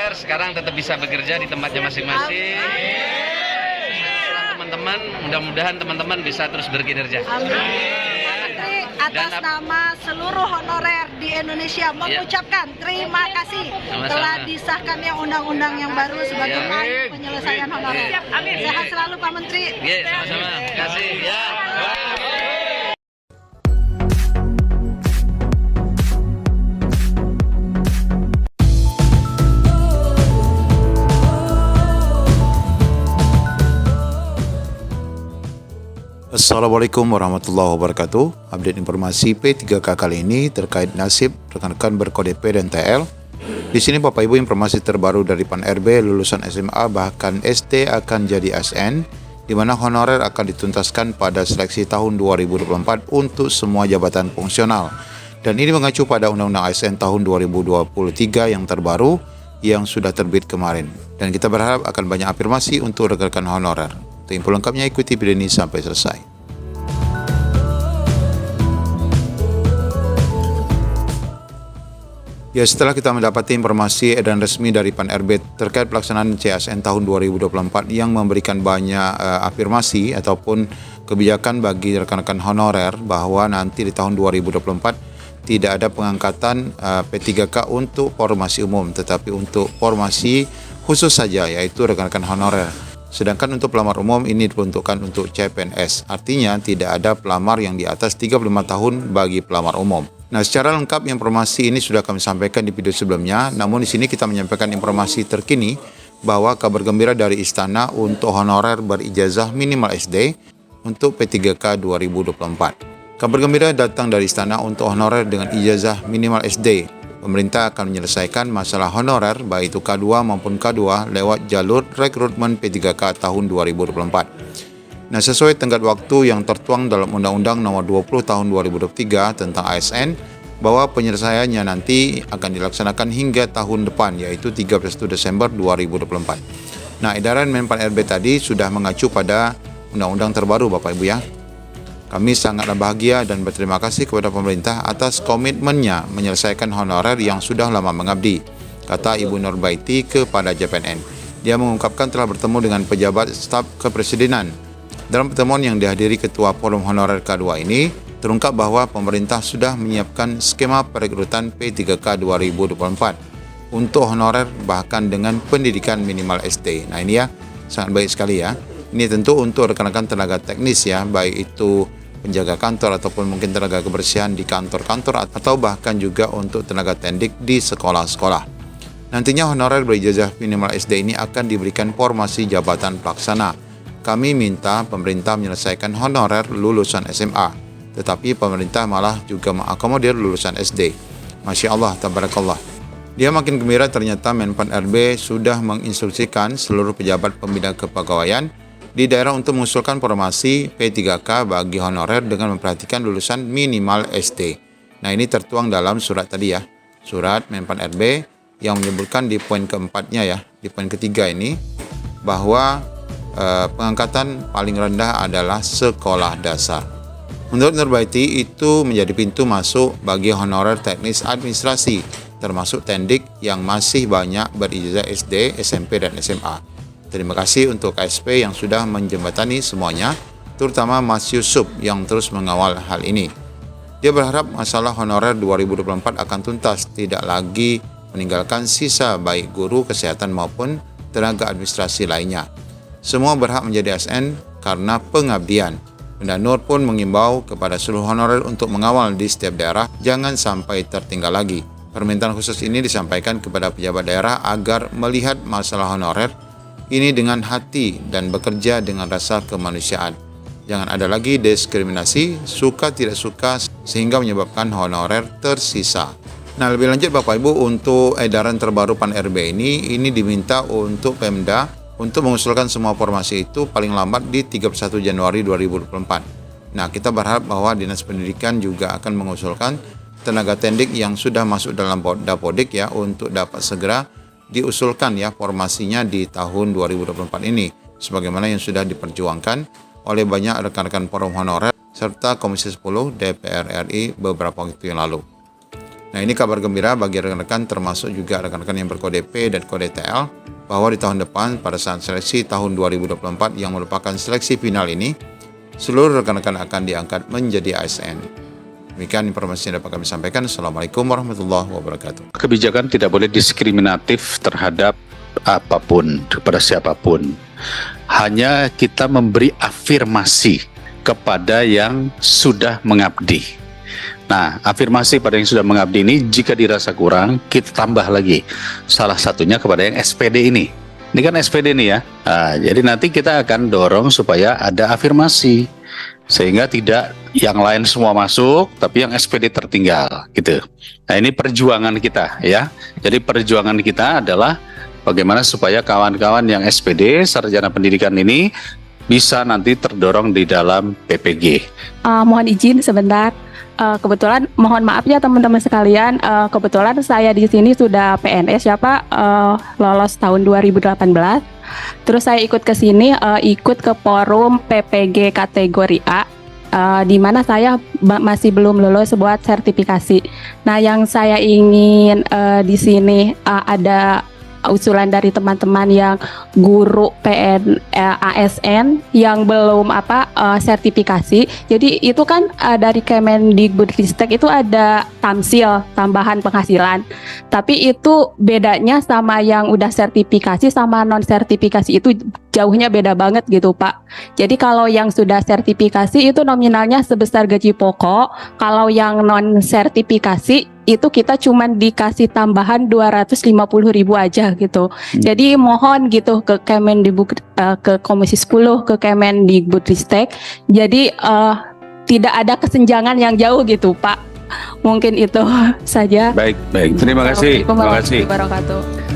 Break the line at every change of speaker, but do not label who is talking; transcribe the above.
honorer sekarang tetap bisa bekerja di tempatnya masing-masing. Teman-teman, mudah-mudahan teman-teman bisa terus berkinerja.
Amin. Pak Menteri, atas nama seluruh honorer di Indonesia mengucapkan terima kasih telah disahkannya undang-undang yang baru sebagai penyelesaian honorer. Sehat selalu Pak Menteri.
Sama-sama. Terima kasih. Ya.
Assalamualaikum warahmatullahi wabarakatuh. Update informasi P3K kali ini terkait nasib rekan-rekan berkode P dan TL. Di sini Bapak Ibu informasi terbaru dari PAN RB lulusan SMA bahkan SD akan jadi ASN, di mana honorer akan dituntaskan pada seleksi tahun 2024 untuk semua jabatan fungsional. Dan ini mengacu pada Undang-Undang ASN tahun 2023 yang terbaru yang sudah terbit kemarin. Dan kita berharap akan banyak afirmasi untuk rekan-rekan honorer. Untuk info lengkapnya ikuti video ini sampai selesai. Ya, setelah kita mendapati informasi edaran resmi dari PAN RB terkait pelaksanaan CASN tahun 2024 yang memberikan banyak afirmasi ataupun kebijakan bagi rekan-rekan honorer bahwa nanti di tahun 2024 tidak ada pengangkatan P3K untuk formasi umum, tetapi untuk formasi khusus saja, yaitu rekan-rekan honorer. Sedangkan untuk pelamar umum ini diperuntukkan untuk CPNS, artinya tidak ada pelamar yang di atas 35 tahun bagi pelamar umum. Nah, secara lengkap informasi ini sudah kami sampaikan di video sebelumnya, namun di sini kita menyampaikan informasi terkini bahwa kabar gembira dari Istana untuk honorer berijazah minimal SD untuk P3K 2024. Kabar gembira datang dari Istana untuk honorer dengan ijazah minimal SD. Pemerintah akan menyelesaikan masalah honorer baik itu K2 maupun K2 lewat jalur rekrutmen P3K tahun 2024. Nah, sesuai tenggat waktu yang tertuang dalam Undang-Undang Nomor 20 Tahun 2023 tentang ASN, bahwa penyelesaiannya nanti akan dilaksanakan hingga tahun depan, yaitu 31 Desember 2024. Nah, edaran Menpan RB tadi sudah mengacu pada undang-undang terbaru Bapak Ibu ya. Kami sangatlah bahagia dan berterima kasih kepada pemerintah atas komitmennya menyelesaikan honorer yang sudah lama mengabdi, kata Ibu Nurbaiti kepada JPNN. Dia mengungkapkan telah bertemu dengan pejabat staf kepresidenan. Dalam pertemuan yang dihadiri Ketua Forum Honorer K2 ini, terungkap bahwa pemerintah sudah menyiapkan skema perekrutan P3K 2024 untuk honorer bahkan dengan pendidikan minimal SD. Nah, ini ya sangat baik sekali ya. Ini tentu untuk rekan-rekan tenaga teknis ya, baik itu penjaga kantor ataupun mungkin tenaga kebersihan di kantor-kantor atau bahkan juga untuk tenaga tendik di sekolah-sekolah. Nantinya honorer berijazah minimal SD ini akan diberikan formasi jabatan pelaksana. Kami minta pemerintah menyelesaikan honorer lulusan SMA, tetapi pemerintah malah juga mengakomodir lulusan SD. Masya Allah, tabarakallah. Dia makin gembira ternyata Menpan RB sudah menginstruksikan seluruh pejabat pembina kepegawaian di daerah untuk mengusulkan formasi P3K bagi honorer dengan memperhatikan lulusan minimal SD. Nah, ini tertuang dalam surat tadi ya, surat Menpan RB yang menyebutkan di poin keempatnya ya, di poin ketiga ini, bahwa pengangkatan paling rendah adalah sekolah dasar. Menurut Nurbaiti, itu menjadi pintu masuk bagi honorer teknis administrasi, termasuk tendik yang masih banyak berijazah SD, SMP, dan SMA. Terima kasih untuk KSP yang sudah menjembatani semuanya, terutama Mas Yusuf yang terus mengawal hal ini. Dia berharap masalah honorer 2024 akan tuntas, tidak lagi meninggalkan sisa baik guru, kesehatan maupun tenaga administrasi lainnya. Semua berhak menjadi ASN karena pengabdian. Benda Nur pun mengimbau kepada seluruh honorer untuk mengawal di setiap daerah, jangan sampai tertinggal lagi. Permintaan khusus ini disampaikan kepada pejabat daerah agar melihat masalah honorer ini dengan hati dan bekerja dengan rasa kemanusiaan. Jangan ada lagi diskriminasi, suka tidak suka sehingga menyebabkan honorer tersisa. Nah, lebih lanjut Bapak Ibu, untuk edaran terbaru PAN RB ini diminta untuk Pemda untuk mengusulkan semua formasi itu paling lambat di 31 Januari 2024. Nah, kita berharap bahwa Dinas Pendidikan juga akan mengusulkan tenaga tendik yang sudah masuk dalam Dapodik ya untuk dapat segera diusulkan ya formasinya di tahun 2024 ini, sebagaimana yang sudah diperjuangkan oleh banyak rekan-rekan forum honorer serta Komisi 10 DPR RI beberapa waktu yang lalu. Nah, ini kabar gembira bagi rekan-rekan termasuk juga rekan-rekan yang berkode P dan kode TL bahwa di tahun depan pada saat seleksi tahun 2024 yang merupakan seleksi final ini, seluruh rekan-rekan akan diangkat menjadi ASN. Demikian informasi yang dapat kami sampaikan. Assalamualaikum warahmatullahi wabarakatuh.
Kebijakan tidak boleh diskriminatif terhadap apapun, kepada siapapun. Hanya kita memberi afirmasi kepada yang sudah mengabdi. Nah, afirmasi pada yang sudah mengabdi ini jika dirasa kurang, kita tambah lagi. Salah satunya kepada yang SPD ini. Ini kan SPD nih ya. Nah, jadi nanti kita akan dorong supaya ada afirmasi. Sehingga tidak yang lain semua masuk, tapi yang SPD tertinggal gitu. Nah, ini perjuangan kita ya. Jadi perjuangan kita adalah bagaimana supaya kawan-kawan yang SPD, sarjana pendidikan ini bisa nanti terdorong di dalam PPG.
Mohon izin sebentar. Kebetulan mohon maaf ya teman-teman sekalian, kebetulan saya di sini sudah PNS ya Pak, lolos tahun 2018. Terus saya ikut ke sini, ikut ke forum PPG kategori A, di mana saya masih belum lulus buat sertifikasi. Nah, yang saya ingin di sini ada usulan dari teman-teman yang guru ASN yang belum sertifikasi. Jadi itu kan dari Kemendikbudristek itu ada tamsil, tambahan penghasilan. Tapi itu bedanya sama yang udah sertifikasi sama non sertifikasi itu jauhnya beda banget gitu Pak. Jadi kalau yang sudah sertifikasi itu nominalnya sebesar gaji pokok. Kalau yang non sertifikasi itu kita cuman dikasih tambahan 250.000 aja gitu. Jadi mohon gitu ke ke Komisi 10, ke Kemendikbudristek. Jadi tidak ada kesenjangan yang jauh gitu Pak. Mungkin itu saja.
Baik. Terima kasih.
Assalamualaikum warahmatullahi wabarakatuh.